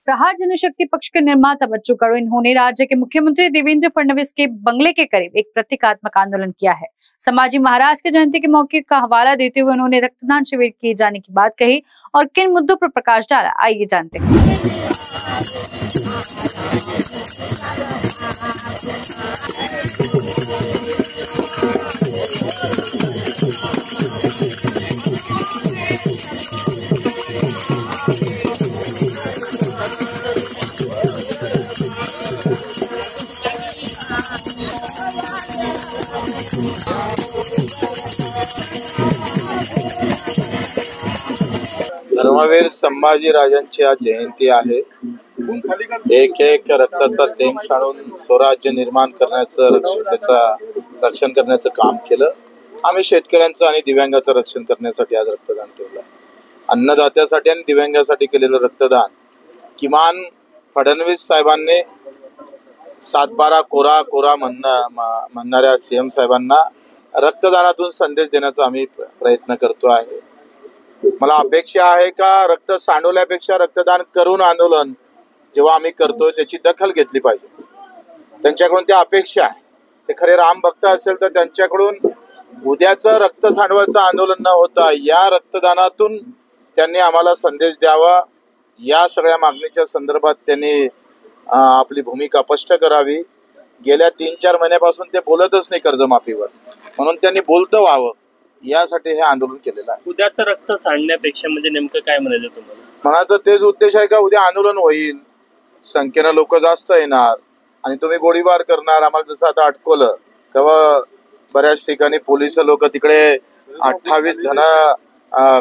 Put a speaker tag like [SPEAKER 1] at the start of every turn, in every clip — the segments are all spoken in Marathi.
[SPEAKER 1] प्रहार जनशक्ति पक्ष के निर्माता बच्चू कडू, इन्होंने राज्य के मुख्यमंत्री देवेंद्र फडणवीस के बंगले के करीब एक प्रतीकात्मक आंदोलन किया है। समाजी महाराज के जयंती के मौके का हवाला देते हुए उन्होंने रक्तदान शिविर किए जाने की बात कही और किन मुद्दों पर प्रकाश डाला, आइए जानते हैं।
[SPEAKER 2] धर्मवीर संभाजी राजांची आज जयंती आहे। एक एक रक्ताचा थेंब सांडून स्वराज्य निर्माण करण्याचं रक्षण करण्याचं काम केलं। आम्ही शेतकऱ्यांचं आणि दिव्यांगाचं रक्षण करण्यासाठी आज रक्तदान केलं। अन्नदात्यासाठी आणि दिव्यांगासाठी केलेलं रक्तदान किमान फडणवीस साहेबांनी 7/12 कोरा कोरा म्हणणाऱ्या सीएम साहेबांना रक्तदानातून संदेश देण्याचा आम्ही प्रयत्न करतो आहे। मला अपेक्षा आहे का रक्त सांडवल्यापेक्षा रक्तदान करून आंदोलन जेव्हा आम्ही करतोय त्याची दखल घेतली पाहिजे। त्यांच्याकडून त्या अपेक्षा आहे। ते खरे राम भक्त असेल तर त्यांच्याकडून उद्याचं रक्त सांडवायचं आंदोलन न होता या रक्तदानातून त्यांनी आम्हाला संदेश द्यावा। या सगळ्या मागणीच्या संदर्भात त्यांनी आपली भूमिका स्पष्ट करावी। गेल्या 3-4 महिन्यापासून ते बोलतच नाही कर्जमाफीवर, म्हणून त्यांनी बोलतं व्हावं यासाठी हे आंदोलन केलेलं आहे।
[SPEAKER 3] उद्याचं रक्त सांडण्यापेक्षा म्हणजे नेमकं काय म्हणायचं तुम्हाला?
[SPEAKER 2] म्हणायचं तेच उद्देश आहे का उद्या आंदोलन होईल, संख्येनं लोक जास्त येणार आणि तुम्ही गोळीबार करणार। आम्हाला जसं आता अटकवलं तेव्हा बऱ्याच ठिकाणी पोलीस लोक तिकडे 28 जण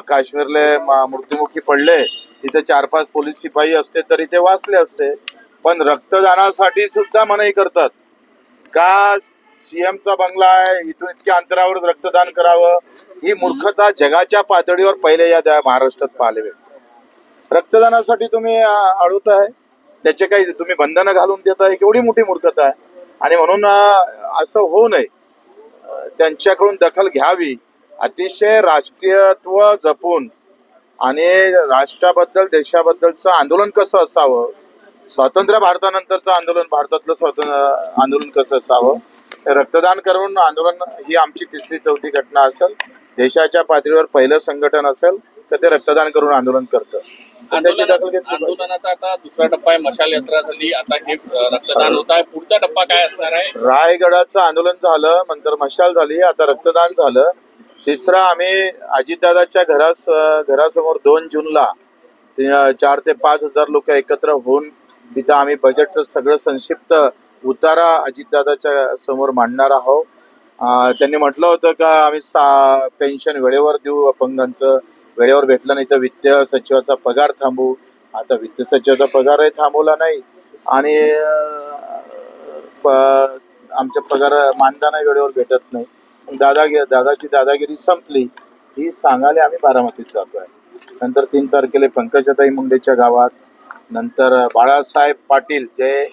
[SPEAKER 2] काश्मीरले मृत्युमुखी पडले, तिथे 4-5 पोलीस शिपाई असते तरी ते वाचले असते। पण रक्तदानासाठी सुद्धा मनाई करतात का सीएमचा बंगला आहे इथून इतक्या अंतरावर रक्तदान करावं, ही मूर्खता जगाच्या पातळीवर पहिले या महाराष्ट्रात पाहायला भेटते। रक्तदानासाठी तुम्ही अडवत आहे, त्याचे काही तुम्ही बंधनं घालून देत आहे, केवढी मोठी मूर्खता आहे। आणि म्हणून असं होऊ नये, त्यांच्याकडून दखल घ्यावी। अतिशय राष्ट्रीयत्व जपून आणि राष्ट्राबद्दल देशाबद्दलचं आंदोलन कसं असावं, स्वातंत्र्य भारतानंतरचं आंदोलन, भारतातलं स्वातंत्र्य आंदोलन कसं असावं, रक्तदान करून आंदोलन ही आमची 3री-4थी घटना असेल। देशाच्या पातळीवर पहिलं संघटन असेल तर ते रक्तदान करून आंदोलन करतं।
[SPEAKER 3] आंदोलनाचा आता दुसरा टप्पा आहे, मशाल यात्रा झाली, आता हे रक्तदान होत आहे, पुढचा टप्पा काय असणार आहे?
[SPEAKER 2] रायगडाचं आंदोलन झालं, नंतर मशाल झाली, आता रक्तदान झालं। तिसरा आम्ही अजितदादाच्या घरासमोर 2 जूनला 4 ते 5 हजार लोक एकत्र होऊन तिथं आम्ही बजेटचं सगळं संक्षिप्त उतारा अजितदादाच्या समोर मांडणार आहोत। त्यांनी म्हटलं होतं का आम्ही पेन्शन वेळेवर देऊ, अपंगांचं वेळेवर भेटलं नाही तर वित्त सचिवाचा पगार थांबवू। आता वित्त सचिवाचा पगारही थांबवला नाही आणि आमच्या पगार मानधनही वेळेवर भेटत नाही। दादाची दादागिरी संपली ही सांगायला आम्ही बारामतीत जातोय। नंतर 3 तारखेला पंकजाताई मुंडेच्या गावात, नंतर बाळासाहेब पाटील जे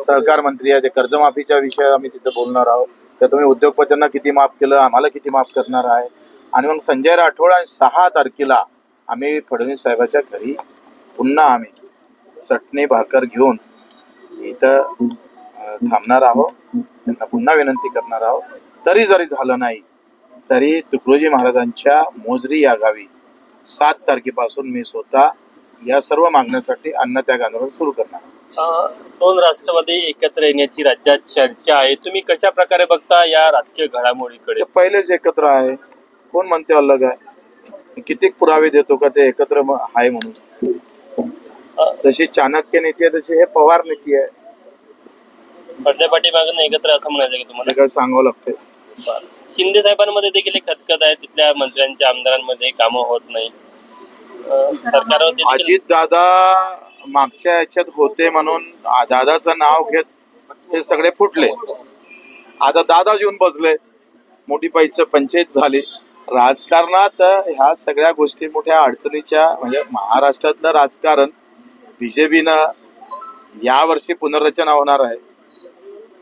[SPEAKER 2] सहकार मंत्री आहे, ते कर्जमाफीच्या विषयावर आम्ही तिथे बोलणार आहोत। तर तुम्ही उद्योगपत्यांना किती माफ केलं, आम्हाला किती माफ करणार आहे। आणि मग संजय राठोड आणि 6 तारखेला आम्ही फडणवीस साहेबाच्या घरी पुन्हा आम्ही चटणी भाकर घेऊन इथं थांबणार आहोत, त्यांना पुन्हा विनंती करणार आहोत। तरी जरी झालं नाही तरी तुकडोजी महाराजांच्या मोजरी या गावी 7 तारखेपासून मी स्वतः या सर्व मागण्यासाठी अन्नत्याग आंदोलन सुरू करणार।
[SPEAKER 3] 2 राष्ट्रवादी एकत्र येण्याची राज्यात चर्चा आहे, तुम्ही कशा प्रकारे बघता या राजकीय घडामोडीकडे?
[SPEAKER 2] पहिलेच एकत्र आहे, कोण म्हणते अलग आहे? किती पुरावे देतो का ते एकत्र आहे म्हणून? तशी चाणक्य नीती आहे तशी हे पवार नीती आहे।
[SPEAKER 3] पडद्या पाठीमागून एकत्र असं म्हणायचं की तुम्हाला?
[SPEAKER 2] काय सांगावं लागते।
[SPEAKER 3] शिंदे साहेबांमध्ये देखील एक खतखत आहे, तिथल्या मंत्र्यांच्या आमदारांमध्ये कामं होत नाही। सरकारवरती
[SPEAKER 2] अजित दादा मागच्या याच्यात होते म्हणून दादाचं नाव घेत ते सगळे फुटले। आता दादा येऊन बसले, मोठी पैसे पंचायत झाली। राजकारणात ह्या सगळ्या गोष्टी मोठ्या अडचणीच्या, म्हणजे महाराष्ट्रातलं राजकारण बीजेपीनं यावर्षी पुनर्रचना होणार आहे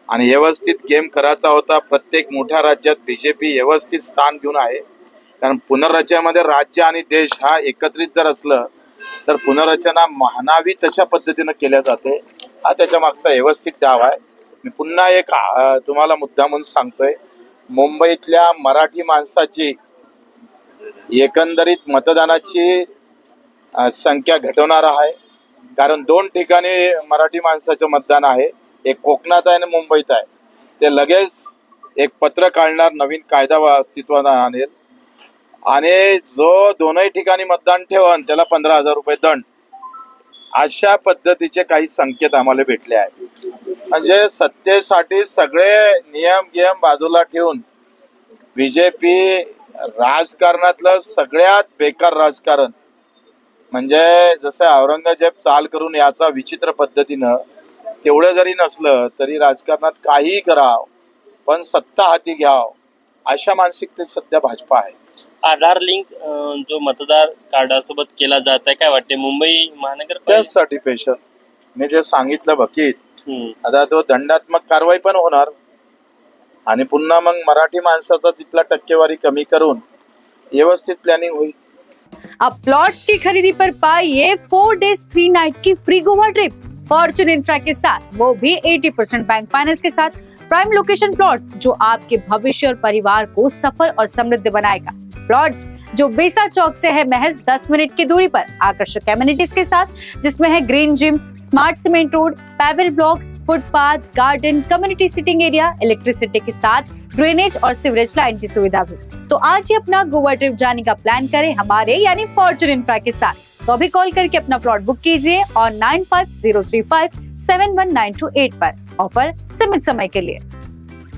[SPEAKER 2] आणि व्यवस्थित गेम करायचा होता। प्रत्येक मोठ्या राज्यात बीजेपी व्यवस्थित स्थान घेऊन आहे, कारण पुनर्रचनेमध्ये राज्य आणि देश हा एकत्रित जर असलं तर पुनर्रचना म्हणावी तशा पद्धतीनं केल्या जाते. हा त्याच्या मागचा व्यवस्थित डाव आहे. मी पुन्हा एक तुम्हाला मुद्दा म्हणून सांगतोय, मुंबईतल्या मराठी माणसाची एकंदरीत मतदानाची संख्या घटवणार आहे. कारण 2 ठिकाणी मराठी माणसाचं मतदान आहे, एक कोकणात आहे आणि मुंबईत आहे. ते लगेच एक पत्र काढणार, नवीन कायदा अस्तित्वात आणेल आणि जो दोनही ठिकाणी मतदान ठेवण त्याला 15,000 रुपये दंड, अशा पद्धतीचे काही संकेत आम्हाला भेटले आहेत. म्हणजे सत्तेसाठी सगळे नियम बाजूला ठेवून बीजेपी राजकारणातलं सगळ्यात बेकार राजकारण, म्हणजे जसं औरंगजेब चाल करून याचा विचित्र पद्धतीनं, तेवढं जरी नसलं तरी राजकारणात काहीही करावं पण सत्ता हाती घ्यावं, अशा मानसिकतेत सध्या भाजपा आहे.
[SPEAKER 3] आधार लिंक जो मतदार कार्डासोबत केला जात आहे, काय वाटते मुंबई महानगरपालिका
[SPEAKER 2] त्यासाठी स्पेशल मी जे सांगितलं बकीत, आता तो दंडात्मक कारवाई पण होणार आणि पुन्हा मग मराठी माणसाचा तिथला टक्केवारी कमी करून व्यवस्थित प्लॅनिंग होईल.
[SPEAKER 1] अब प्लॉट्स की खरीदी पर पाइए 4 days 3 night की free Goa trip Fortune Infra के साथ, वो भी 80% बैंक फाइनेंस के साथ. प्राइम लोकेशन प्लॉट्स जो आपके भविष्य और परिवार को सफल और समृद्ध बनाएगा. प्लॉट्स जो बेसा चौक से है महज 10 मिनट की दूरी पर, आकर्षक एमिनिटीज के साथ, जिसमें है green gym, smart cement road, paver blocks, footpath, garden, community sitting area, electricity के साथ ड्रेनेज और सीवरेज लाइन की सुविधा भी. तो आज ही अपना गोवा ट्रिप जाने का प्लान करें हमारे यानी फॉर्च्यून इंफ्रा के साथ. तो अभी कॉल करके अपना प्लॉट बुक कीजिए और 9503571928 पर. ऑफर सीमित समय के लिए.